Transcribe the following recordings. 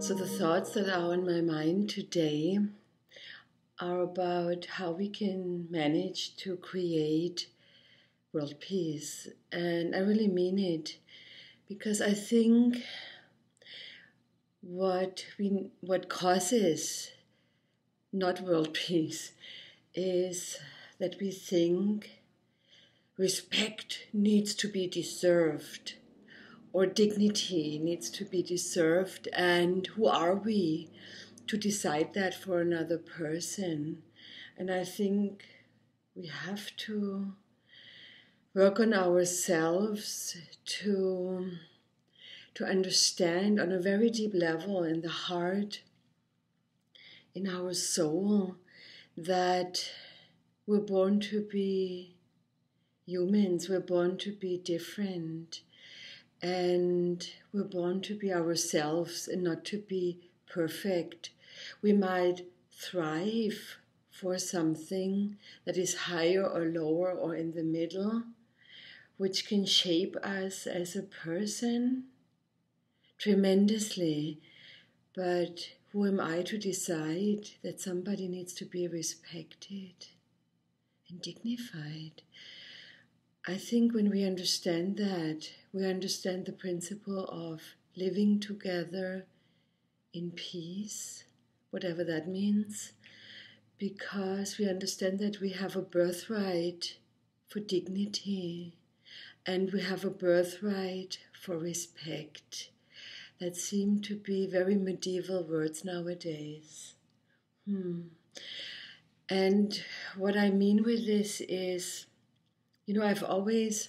So the thoughts that are on my mind today are about how we can manage to create world peace. And I really mean it because I think what causes not world peace is that we think respect needs to be deserved or dignity needs to be deserved, and who are we to decide that for another person? And I think we have to work on ourselves to understand on a very deep level in the heart, in our soul, that we're born to be humans, we're born to be different. And we're born to be ourselves and not to be perfect. We might thrive for something that is higher or lower or in the middle, which can shape us as a person tremendously. But who am I to decide that somebody needs to be respected and dignified? I think when we understand that, we understand the principle of living together in peace, whatever that means, because we understand that we have a birthright for dignity and we have a birthright for respect that seem to be very medieval words nowadays. And what I mean with this is, I've always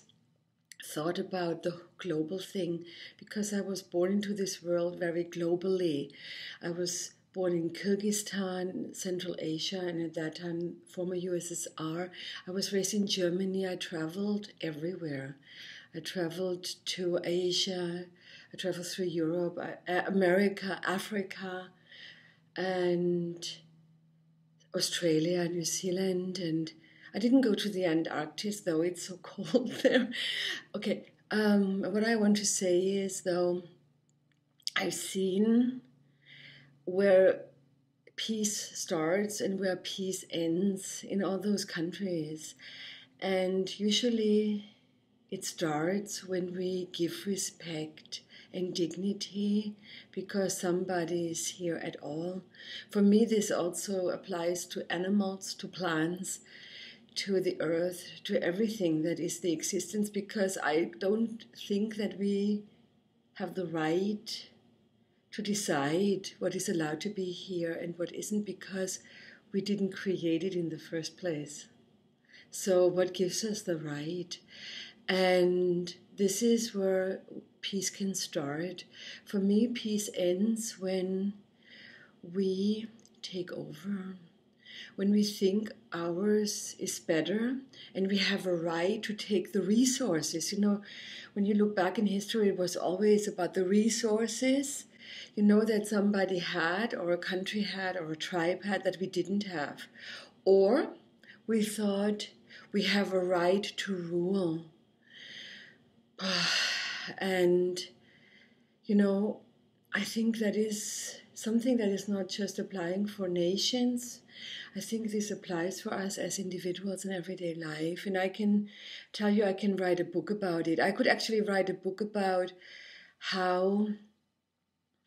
thought about the global thing because I was born into this world very globally. I was born in Kyrgyzstan, Central Asia, and at that time, former USSR. I was raised in Germany. I traveled everywhere. I traveled to Asia. I traveled through Europe, America, Africa, and Australia, New Zealand, and I didn't go to the Antarctic, though it's so cold there. Okay, what I want to say is, though, I've seen where peace starts and where peace ends in all those countries. And usually it starts when we give respect and dignity because somebody is here at all. For me, this also applies to animals, to plants, to the earth, to everything that is the existence, because I don't think that we have the right to decide what is allowed to be here and what isn't, because we didn't create it in the first place. So what gives us the right? And this is where peace can start. For me, peace ends when we take over. When we think ours is better and we have a right to take the resources. When you look back in history, it was always about the resources, that somebody had or a country had or a tribe had that we didn't have. Or we thought we have a right to rule. And, I think that is something that is not just applying for nations. I think this applies for us as individuals in everyday life. And I can tell you, I can write a book about it. I could actually write a book about how,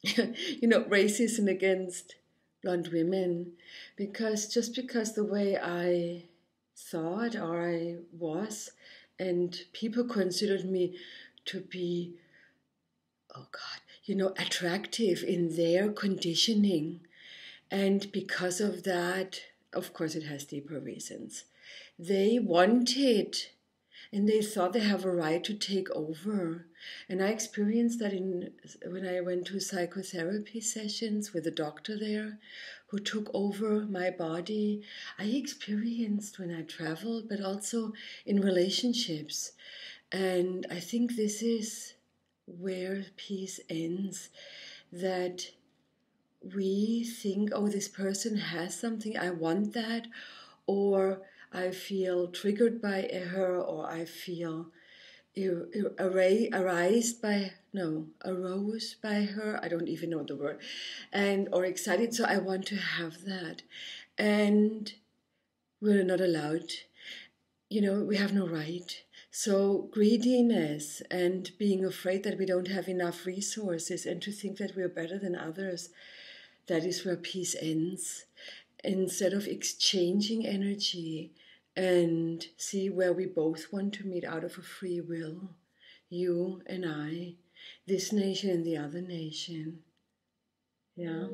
racism against blonde women. Because the way I thought or I was, and people considered me to be, attractive in their conditioning. And because of that, of course, it has deeper reasons. They wanted and they thought they have a right to take over. And I experienced that when I went to psychotherapy sessions with a doctor there who took over my body. I experienced when I traveled, but also in relationships. And I think this is where peace ends, that we think, this person has something, I want that, or I feel triggered by her, or I feel arose by her. I don't even know the word, or excited. So I want to have that, and we're not allowed. We have no right. So greediness and being afraid that we don't have enough resources and to think that we're better than others, that is where peace ends. Instead of exchanging energy and see where we both want to meet out of a free will, you and I, this nation and the other nation. Yeah.